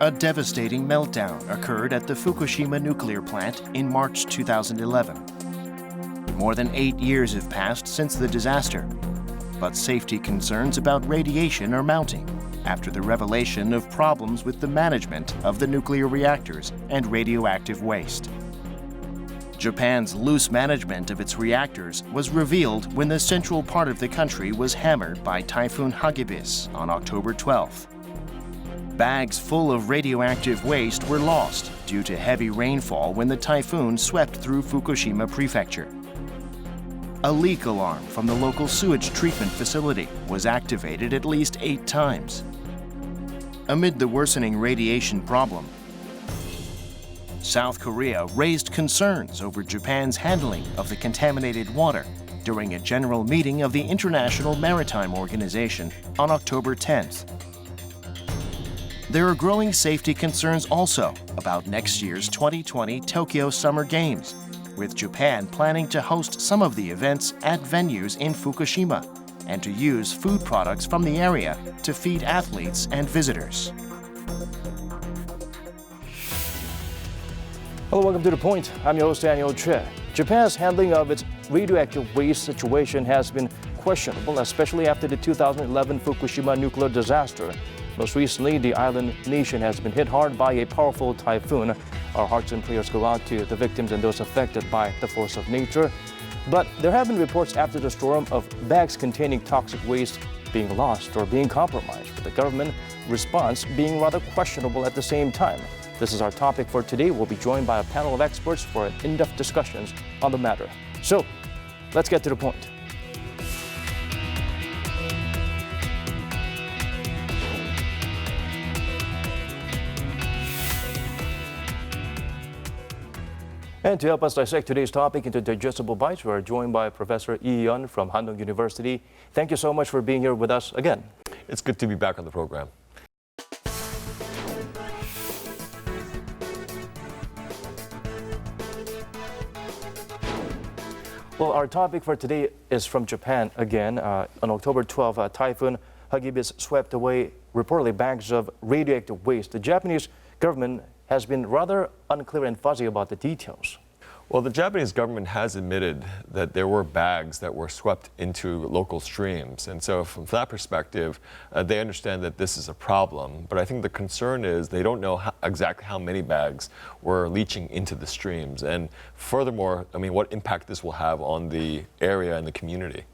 A devastating meltdown occurred at the Fukushima nuclear plant in March 2011. More than 8 years have passed since the disaster, but safety concerns about radiation are mounting after the revelation of problems with the management of the nuclear reactors and radioactive waste. Japan's loose management of its reactors was revealed when the central part of the country was hammered by Typhoon Hagibis on October 12th. Bags full of radioactive waste were lost due to heavy rainfall when the typhoon swept through Fukushima Prefecture. A leak alarm from the local sewage treatment facility was activated at least 8 times. Amid the worsening radiation problem, South Korea raised concerns over Japan's handling of the contaminated water during a general meeting of the International Maritime Organization on October 10th. There are growing safety concerns also about next year's 2020 Tokyo Summer Games, with Japan planning to host some of the events at venues in Fukushima and to use food products from the area to feed athletes and visitors. Hello, welcome to The Point. I'm your host, Daniel Che. Japan's handling of its radioactive waste situation has been questionable, especially after the 2011 Fukushima nuclear disaster. Most recently, the island nation has been hit hard by a powerful typhoon. Our hearts and prayers go out to the victims and those affected by the force of nature. But there have been reports after the storm of bags containing toxic waste being lost or being compromised, with the government response being rather questionable at the same time. This is our topic for today. We'll be joined by a panel of experts for an in-depth discussions on the matter. So, let's get to the point. And to help us dissect today's topic into digestible bites, we are joined by Professor Lee Yun from Handong University. Thank you so much for being here with us again. It's good to be back on the program. Well, our topic for today is from Japan again. On October 12, Typhoon Hagibis swept away reportedly bags of radioactive waste. The Japanese government has been rather unclear and fuzzy about the details. Well, the Japanese government has admitted that there were bags that were swept into local streams. And so from that perspective, they understand that this is a problem. But I think the concern is they don't know exactly how many bags were leaching into the streams. And furthermore, I mean, what impact this will have on the area and the community.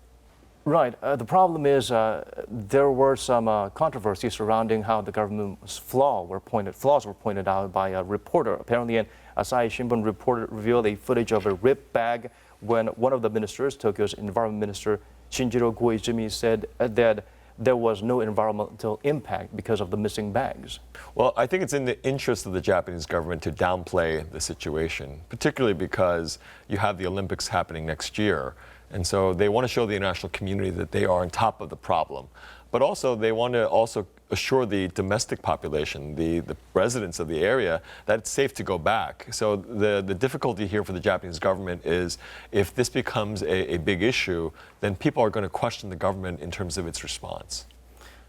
Right. The problem is there were some controversy surrounding how the government's flaws were pointed out by a reporter. Apparently, an Asahi Shimbun reporter revealed a footage of a ripped bag when one of the ministers, Tokyo's Environment Minister Shinjiro Koizumi, said that there was no environmental impact because of the missing bags. Well, I think it's in the interest of the Japanese government to downplay the situation, particularly because you have the Olympics happening next year. And so they want to show the international community that they are on top of the problem. But also they want to assure the domestic population, the residents of the area, that it's safe to go back. So the difficulty here for the Japanese government is if this becomes a big issue, then people are going to question the government in terms of its response.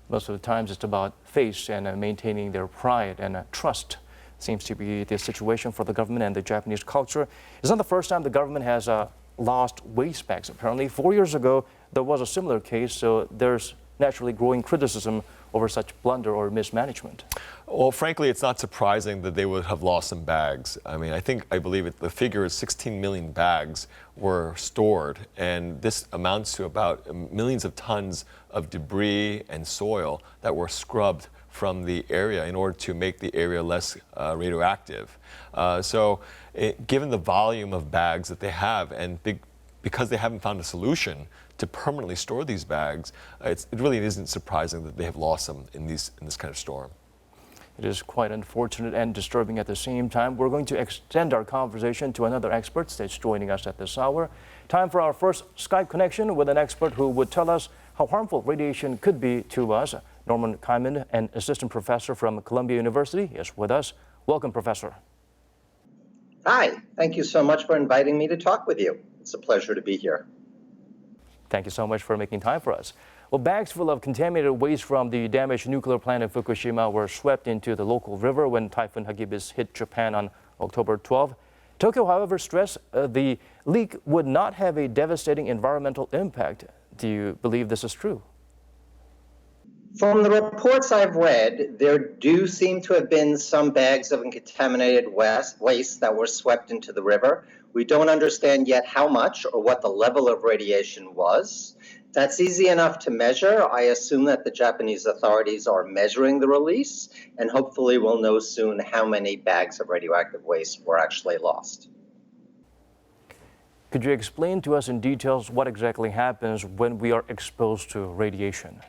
Most of the times it's about faith and maintaining their pride and trust. Seems to be the situation for the government and the Japanese culture. It's not the first time the government has lost waste bags. Apparently, 4 years ago, there was a similar case, so there's naturally growing criticism over such blunder or mismanagement. Well, frankly, it's not surprising that they would have lost some bags. I mean, I believe the figure is 16 million bags were stored, and this amounts to about millions of tons of debris and soil that were scrubbed from the area in order to make the area less radioactive. Given the volume of bags that they have, and because they haven't found a solution to permanently store these bags, it really isn't surprising that they have lost them in this kind of storm. It is quite unfortunate and disturbing at the same time. We're going to extend our conversation to another expert that's joining us at this hour. Time for our first Skype connection with an expert who would tell us how harmful radiation could be to us. Norman Kyman, an assistant professor from Columbia University, is with us. Welcome, Professor. Hi, thank you so much for inviting me to talk with you. It's a pleasure to be here. Thank you so much for making time for us. Well, bags full of contaminated waste from the damaged nuclear plant in Fukushima were swept into the local river when Typhoon Hagibis hit Japan on October 12. Tokyo, however, stressed the leak would not have a devastating environmental impact. Do you believe this is true? From the reports I've read, there do seem to have been some bags of contaminated waste that were swept into the river. We don't understand yet how much or what the level of radiation was. That's easy enough to measure. I assume that the Japanese authorities are measuring the release, and hopefully we'll know soon how many bags of radioactive waste were actually lost. Could you explain to us in details what exactly happens when we are exposed to radiation?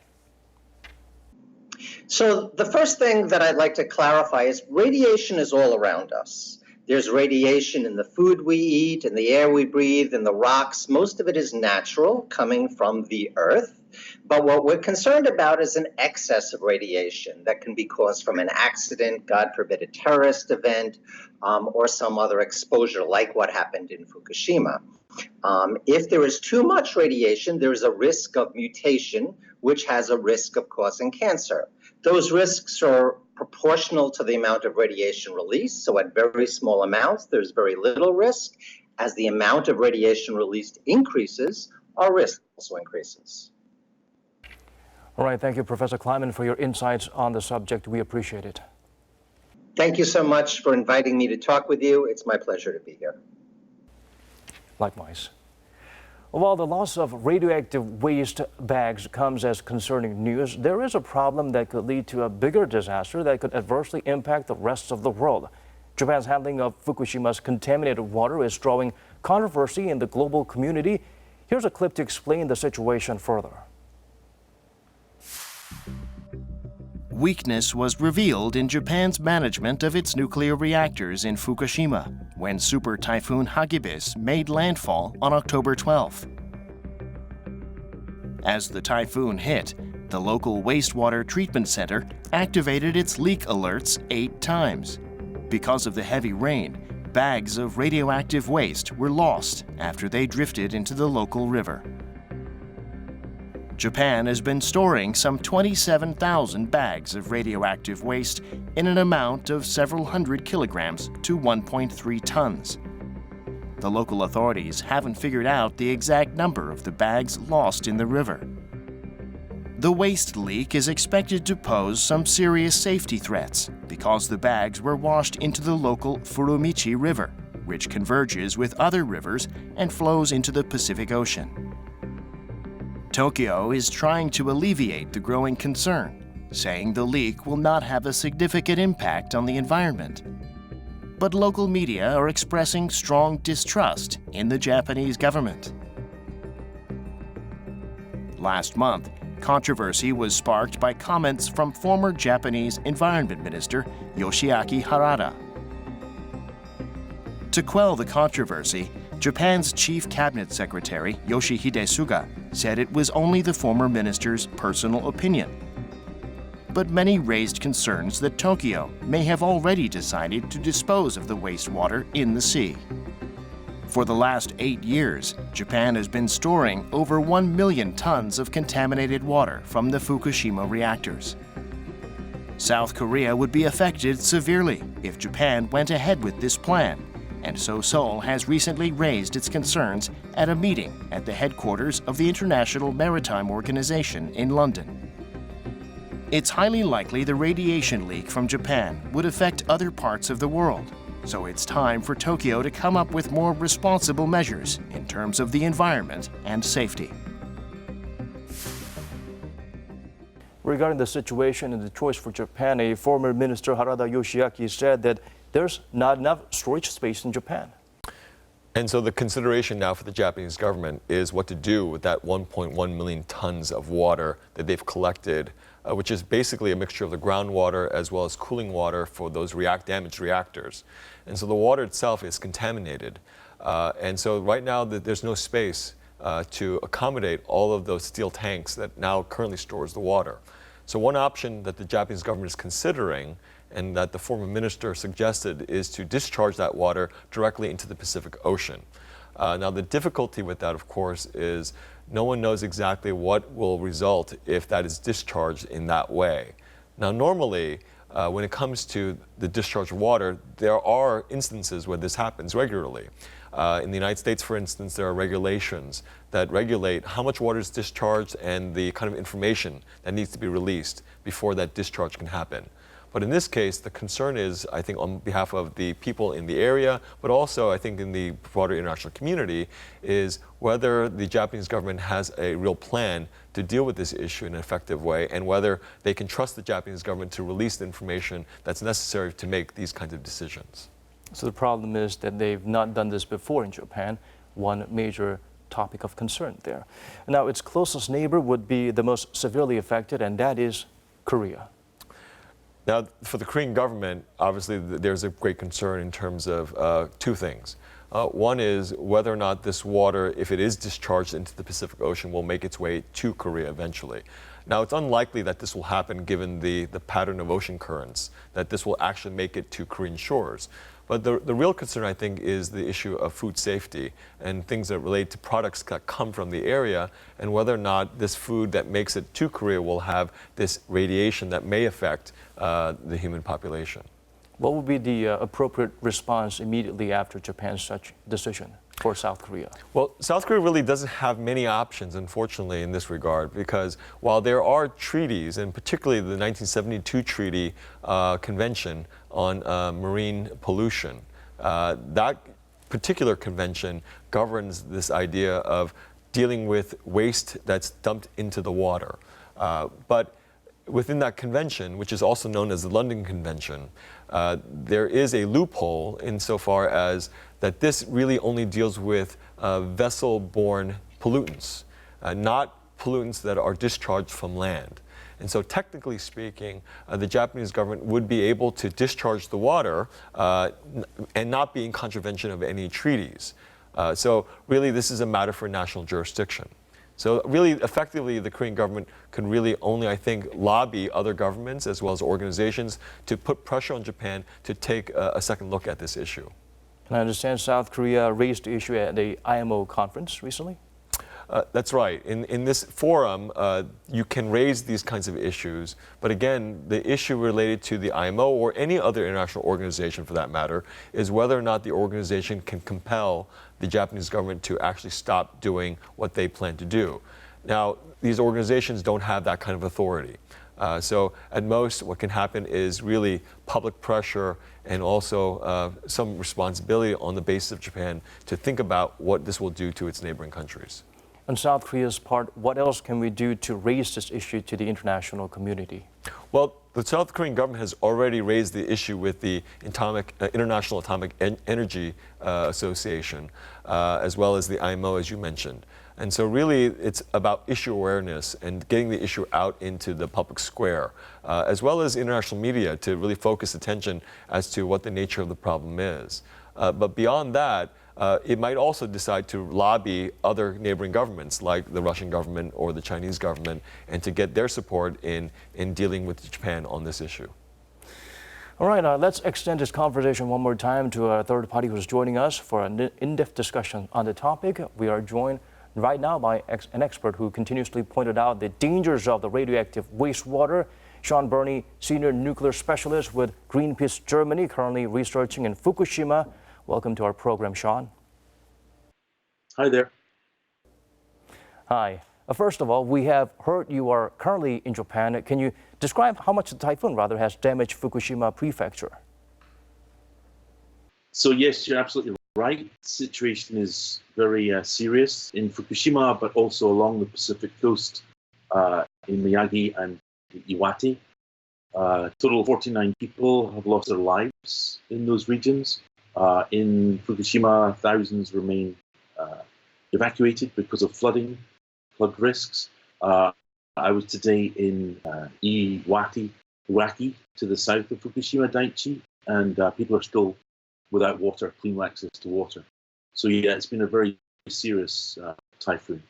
So the first thing that I'd like to clarify is radiation is all around us. There's radiation in the food we eat, in the air we breathe, in the rocks. Most of it is natural, coming from the Earth. But what we're concerned about is an excess of radiation that can be caused from an accident, God forbid a terrorist event, or some other exposure like what happened in Fukushima. If there is too much radiation, there is a risk of mutation, which has a risk of causing cancer. Those risks are proportional to the amount of radiation released. So at very small amounts, there's very little risk. As the amount of radiation released increases, our risk also increases. All right, thank you, Professor Kleiman, for your insights on the subject. We appreciate it. Thank you so much for inviting me to talk with you. It's my pleasure to be here. Likewise. While the loss of radioactive waste bags comes as concerning news, there is a problem that could lead to a bigger disaster that could adversely impact the rest of the world. Japan's handling of Fukushima's contaminated water is drawing controversy in the global community. Here's a clip to explain the situation further. Weakness was revealed in Japan's management of its nuclear reactors in Fukushima when Super Typhoon Hagibis made landfall on October 12th. As the typhoon hit, the local wastewater treatment center activated its leak alerts 8 times. Because of the heavy rain, bags of radioactive waste were lost after they drifted into the local river. Japan has been storing some 27,000 bags of radioactive waste in an amount of several hundred kilograms to 1.3 tons. The local authorities haven't figured out the exact number of the bags lost in the river. The waste leak is expected to pose some serious safety threats because the bags were washed into the local Furumichi River, which converges with other rivers and flows into the Pacific Ocean. Tokyo is trying to alleviate the growing concern, saying the leak will not have a significant impact on the environment. But local media are expressing strong distrust in the Japanese government. Last month, controversy was sparked by comments from former Japanese Environment Minister Yoshiaki Harada. To quell the controversy, Japan's Chief Cabinet Secretary Yoshihide Suga said it was only the former minister's personal opinion. But many raised concerns that Tokyo may have already decided to dispose of the wastewater in the sea. For the last 8 years, Japan has been storing over 1 million tons of contaminated water from the Fukushima reactors. South Korea would be affected severely if Japan went ahead with this plan, and so Seoul has recently raised its concerns at a meeting at the headquarters of the International Maritime Organization in London. It's highly likely the radiation leak from Japan would affect other parts of the world, so it's time for Tokyo to come up with more responsible measures in terms of the environment and safety. Regarding the situation and the choice for Japan, a former minister, Harada Yoshiaki, said that there's not enough storage space in Japan. And so the consideration now for the Japanese government is what to do with that 1.1 million tons of water that they've collected, which is basically a mixture of the groundwater as well as cooling water for those damaged reactors. And so the water itself is contaminated. And so right now there's no space to accommodate all of those steel tanks that now currently stores the water. So one option that the Japanese government is considering and that the former minister suggested is to discharge that water directly into the Pacific Ocean. Now the difficulty with that, of course, is no one knows exactly what will result if that is discharged in that way. Now, normally, when it comes to the discharge of water, there are instances where this happens regularly. In the United States, for instance, there are regulations that regulate how much water is discharged and the kind of information that needs to be released before that discharge can happen. But in this case, the concern is, I think, on behalf of the people in the area, but also, I think, in the broader international community, is whether the Japanese government has a real plan to deal with this issue in an effective way, and whether they can trust the Japanese government to release the information that's necessary to make these kinds of decisions. So the problem is that they've not done this before in Japan, one major topic of concern there. Now, its closest neighbor would be the most severely affected, and that is Korea. Now, for the Korean government, obviously, there's a great concern in terms of two things. One is whether or not this water, if it is discharged into the Pacific Ocean, will make its way to Korea eventually. Now, it's unlikely that this will happen given the pattern of ocean currents, that this will actually make it to Korean shores. But the real concern, I think, is the issue of food safety and things that relate to products that come from the area, and whether or not this food that makes it to Korea will have this radiation that may affect the human population. What would be the appropriate response immediately after Japan's such decision for South Korea? Well, South Korea really doesn't have many options, unfortunately, in this regard, because while there are treaties, and particularly the 1972 Treaty Convention on Marine Pollution, that particular convention governs this idea of dealing with waste that's dumped into the water. But within that convention, which is also known as the London Convention, there is a loophole insofar as that this really only deals with vessel-borne pollutants, not pollutants that are discharged from land. And so technically speaking, the Japanese government would be able to discharge the water and not be in contravention of any treaties. So really, this is a matter for national jurisdiction. So really, effectively, the Korean government can really only, I think, lobby other governments as well as organizations to put pressure on Japan to take a second look at this issue. And I understand South Korea raised the issue at the IMO conference recently? That's right. In this forum, you can raise these kinds of issues. But again, the issue related to the IMO or any other international organization for that matter is whether or not the organization can compel the Japanese government to actually stop doing what they plan to do. Now, these organizations don't have that kind of authority. So at most, what can happen is really public pressure and also some responsibility on the basis of Japan to think about what this will do to its neighboring countries. On South Korea's part, what else can we do to raise this issue to the international community? Well, the South Korean government has already raised the issue with the International Atomic Energy Association, as well as the IMO, as you mentioned. And so really, it's about issue awareness and getting the issue out into the public square, as well as international media to really focus attention as to what the nature of the problem is. But beyond that, it might also decide to lobby other neighboring governments like the Russian government or the Chinese government and to get their support in dealing with Japan on this issue. All right, let's extend this conversation one more time to a third party who's joining us for an in-depth discussion on the topic. We are joined right now by an expert who continuously pointed out the dangers of the radioactive wastewater. Sean Burney, senior nuclear specialist with Greenpeace Germany, currently researching in Fukushima. Welcome to our program, Sean. Hi there. Hi. First of all, we have heard you are currently in Japan. Can you describe how much the typhoon has damaged Fukushima prefecture? So yes, you're absolutely right. The situation is very serious in Fukushima, but also along the Pacific coast in Miyagi and Iwate. Total 49 people have lost their lives in those regions. In Fukushima, thousands remain evacuated because of flood risks. I was today in Iwate, to the south of Fukushima Daiichi, and people are still without water, clean access to water. So yeah, it's been a very serious typhoon.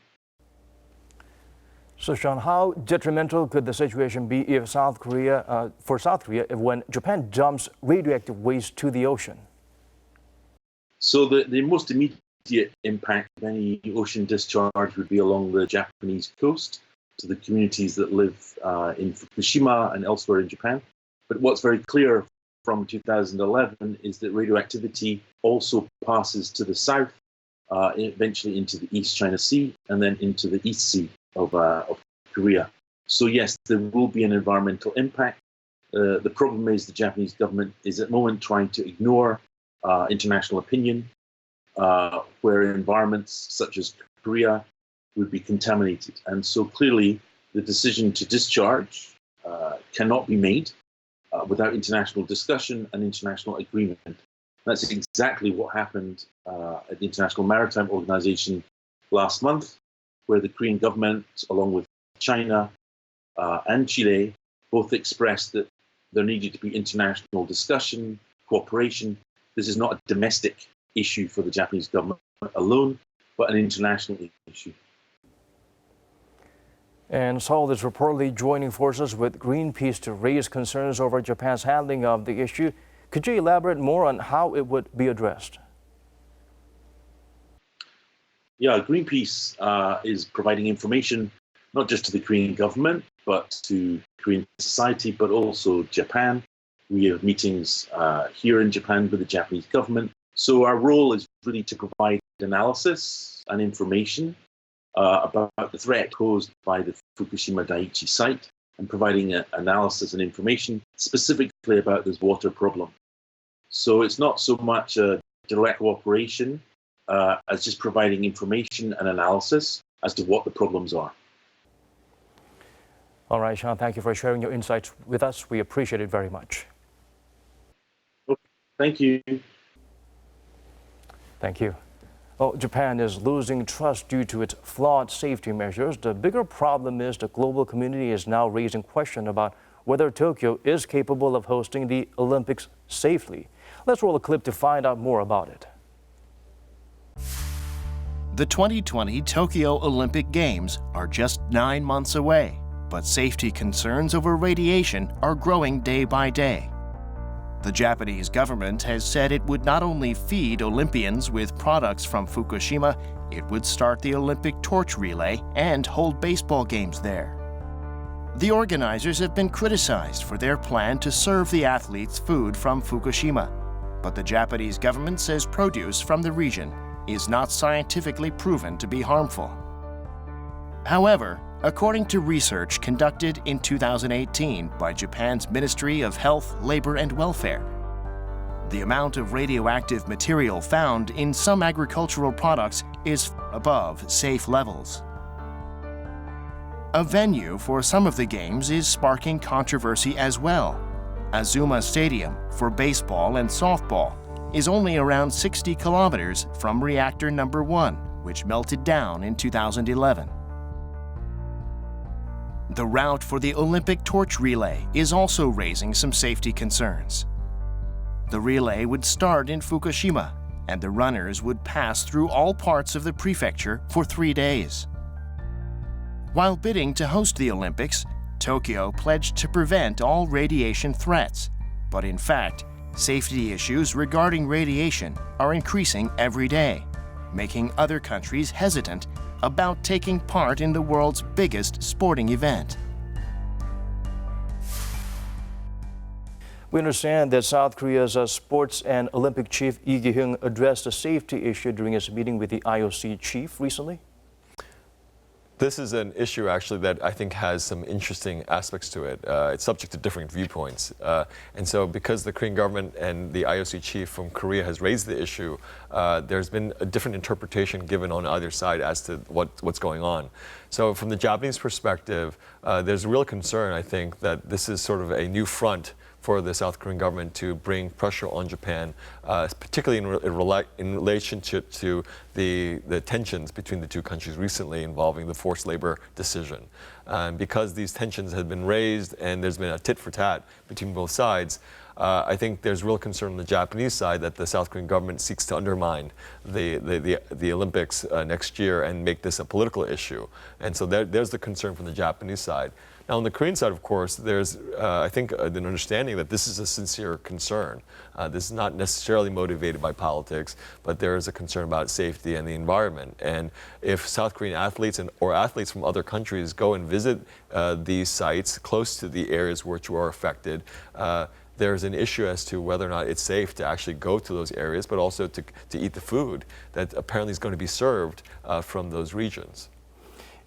So Sean, how detrimental could the situation be if for South Korea, when Japan dumps radioactive waste to the ocean? So the most immediate immediate impact of any ocean discharge would be along the Japanese coast to the communities that live in Fukushima and elsewhere in Japan. But what's very clear from 2011 is that radioactivity also passes to the south, eventually into the East China Sea, and then into the East Sea of Korea. So yes, there will be an environmental impact. The problem is the Japanese government is at the moment trying to ignore international opinion, where environments such as Korea would be contaminated. And so clearly the decision to discharge cannot be made without international discussion and international agreement. That's exactly what happened at the International Maritime Organization last month, where the Korean government, along with China and Chile, both expressed that there needed to be international discussion, cooperation. This is not a domestic issue for the Japanese government alone, but an international issue. And Seoul is reportedly joining forces with Greenpeace to raise concerns over Japan's handling of the issue. Could you elaborate more on how it would be addressed? Yeah, Greenpeace is providing information not just to the Korean government, but to Korean society, but also Japan. We have meetings here in Japan with the Japanese government. So our role is really to provide analysis and information about the threat posed by the Fukushima Daiichi site and providing analysis and information specifically about this water problem. So it's not so much a direct cooperation as just providing information and analysis as to what the problems are. All right, Sean, thank you for sharing your insights with us. We appreciate it very much. Okay, thank you. Thank you. Well, Japan is losing trust due to its flawed safety measures. The bigger problem is the global community is now raising questions about whether Tokyo is capable of hosting the Olympics safely. Let's roll a clip to find out more about it. The 2020 Tokyo Olympic Games are just 9 months away, but safety concerns over radiation are growing day by day. The Japanese government has said it would not only feed Olympians with products from Fukushima, it would start the Olympic torch relay and hold baseball games there. The organizers have been criticized for their plan to serve the athletes food from Fukushima, but the Japanese government says produce from the region is not scientifically proven to be harmful. However, according to research conducted in 2018 by Japan's Ministry of Health, Labor and Welfare, the amount of radioactive material found in some agricultural products is above safe levels. A venue for some of the games is sparking controversy as well. Azuma Stadium for baseball and softball is only around 60 kilometers from reactor number 1, which melted down in 2011. The route for the Olympic torch relay is also raising some safety concerns. The relay would start in Fukushima, and the runners would pass through all parts of the prefecture for 3 days. While bidding to host the Olympics, Tokyo pledged to prevent all radiation threats, but in fact, safety issues regarding radiation are increasing every day, making other countries hesitant about taking part in the world's biggest sporting event. We understand that South Korea's sports and Olympic chief Lee Gi-hyung addressed a safety issue during his meeting with the IOC chief recently. This is an issue actually that I think has some interesting aspects to it. It's subject to different viewpoints. And so because the Korean government and the IOC chief from Korea has raised the issue, there's been a different interpretation given on either side as to what's going on. So from the Japanese perspective, there's a real concern, I think, that this is sort of a new front for the South Korean government to bring pressure on Japan, particularly in relationship to the tensions between the two countries recently involving the forced labor decision. Because these tensions have been raised and there's been a tit for tat between both sides, I think there's real concern on the Japanese side that the South Korean government seeks to undermine the Olympics next year and make this a political issue. And so there's the concern from the Japanese side. Now, on the Korean side, of course, there's, I think, an understanding that this is a sincere concern. This is not necessarily motivated by politics, but there is a concern about safety and the environment. And if South Korean athletes or athletes from other countries go and visit these sites close to the areas which were affected, there's an issue as to whether or not it's safe to actually go to those areas, but also to eat the food that apparently is going to be served from those regions.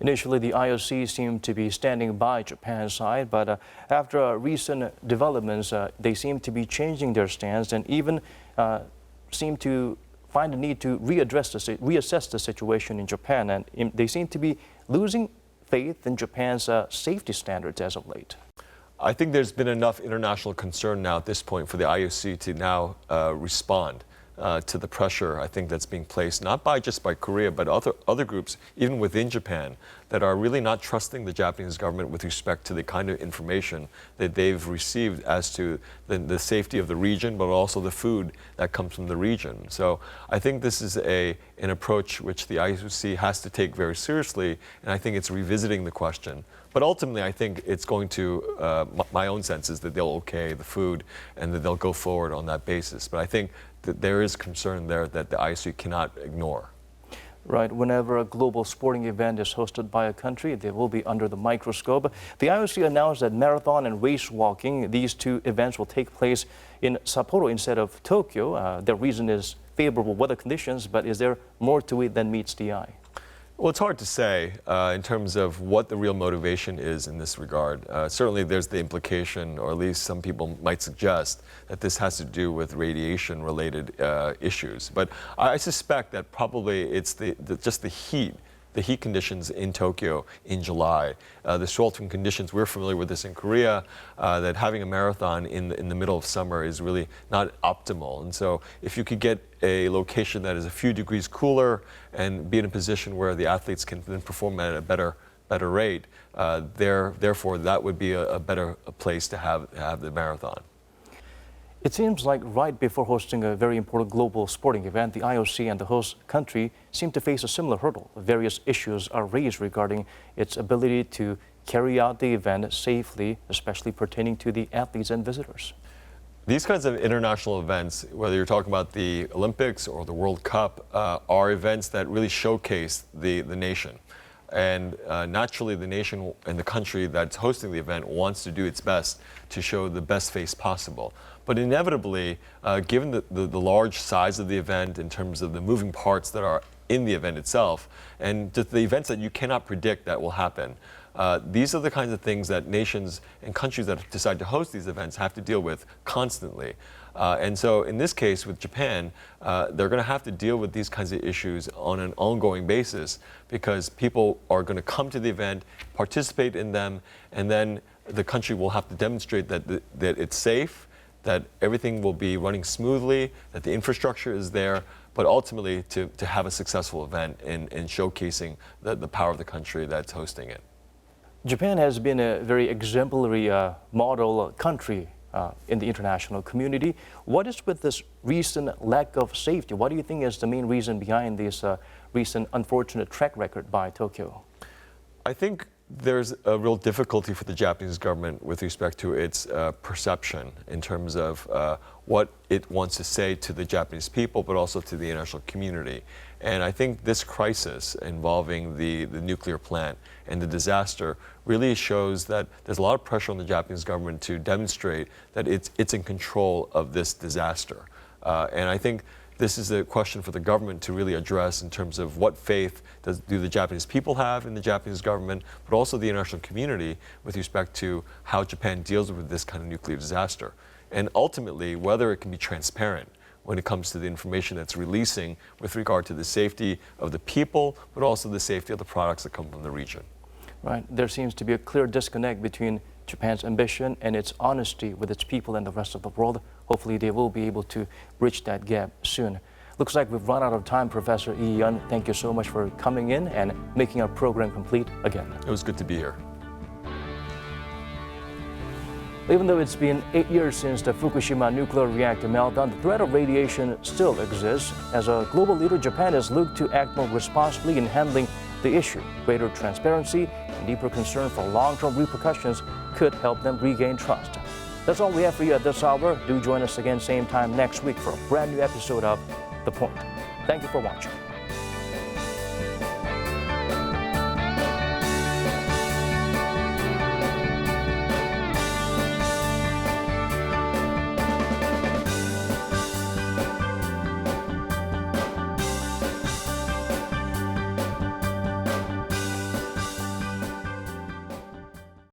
Initially, the IOC seemed to be standing by Japan's side, but after recent developments, they seem to be changing their stance and even seem to find the need to reassess the situation in Japan. And they seem to be losing faith in Japan's safety standards as of late. I think there's been enough international concern now at this point for the IOC to now respond to the pressure, I think, that's being placed, not just by Korea, but other groups, even within Japan, that are really not trusting the Japanese government with respect to the kind of information that they've received as to the safety of the region, but also the food that comes from the region. So I think this is an approach which the IOC has to take very seriously, and I think it's revisiting the question. But ultimately, I think it's going to, my own sense is that they'll okay the food and that they'll go forward on that basis. But I think that there is concern there that the IOC cannot ignore. Right. Whenever a global sporting event is hosted by a country, they will be under the microscope. The IOC announced that marathon and race walking, these two events will take place in Sapporo instead of Tokyo. The reason is favorable weather conditions, but is there more to it than meets the eye? Well, it's hard to say in terms of what the real motivation is in this regard. Certainly there's the implication, or at least some people might suggest, that this has to do with radiation-related issues. But I suspect that probably it's just the heat conditions in Tokyo in July, the sweltering conditions. We're familiar with this in Korea, that having a marathon in the middle of summer is really not optimal. And so if you could get a location that is a few degrees cooler and be in a position where the athletes can then perform at a better rate, therefore that would be a better place to have the marathon. It seems like right before hosting a very important global sporting event, the IOC and the host country seem to face a similar hurdle. Various issues are raised regarding its ability to carry out the event safely, especially pertaining to the athletes and visitors. These kinds of international events, whether you're talking about the Olympics or the World Cup, are events that really showcase the nation. And naturally, the nation and the country that's hosting the event wants to do its best to show the best face possible. But inevitably, given the large size of the event in terms of the moving parts that are in the event itself, and just the events that you cannot predict that will happen, these are the kinds of things that nations and countries that decide to host these events have to deal with constantly. And so in this case with Japan, they're going to have to deal with these kinds of issues on an ongoing basis because people are going to come to the event, participate in them, and then the country will have to demonstrate that it's safe, that everything will be running smoothly, that the infrastructure is there, but ultimately to have a successful event in showcasing the power of the country that's hosting it. Japan has been a very exemplary model country in the international community. What is with this recent lack of safety? What do you think is the main reason behind this recent unfortunate track record by Tokyo? I think there's a real difficulty for the Japanese government with respect to its perception in terms of what it wants to say to the Japanese people, but also to the international community. And I think this crisis involving the nuclear plant and the disaster really shows that there's a lot of pressure on the Japanese government to demonstrate that it's in control of this disaster. And I think this is a question for the government to really address in terms of what faith do the Japanese people have in the Japanese government, but also the international community with respect to how Japan deals with this kind of nuclear disaster. And ultimately, whether it can be transparent when it comes to the information that's releasing with regard to the safety of the people, but also the safety of the products that come from the region. Right. There seems to be a clear disconnect between Japan's ambition and its honesty with its people and the rest of the world. Hopefully they will be able to bridge that gap soon. Looks like we've run out of time, Professor Lee Yun. Thank you so much for coming in and making our program complete again. It was good to be here. Even though it's been 8 years since the Fukushima nuclear reactor meltdown, the threat of radiation still exists. As a global leader, Japan has looked to act more responsibly in handling the issue. Greater transparency and deeper concern for long-term repercussions could help them regain trust. That's all we have for you at this hour. Do join us again same time next week for a brand new episode of The Point. Thank you for watching.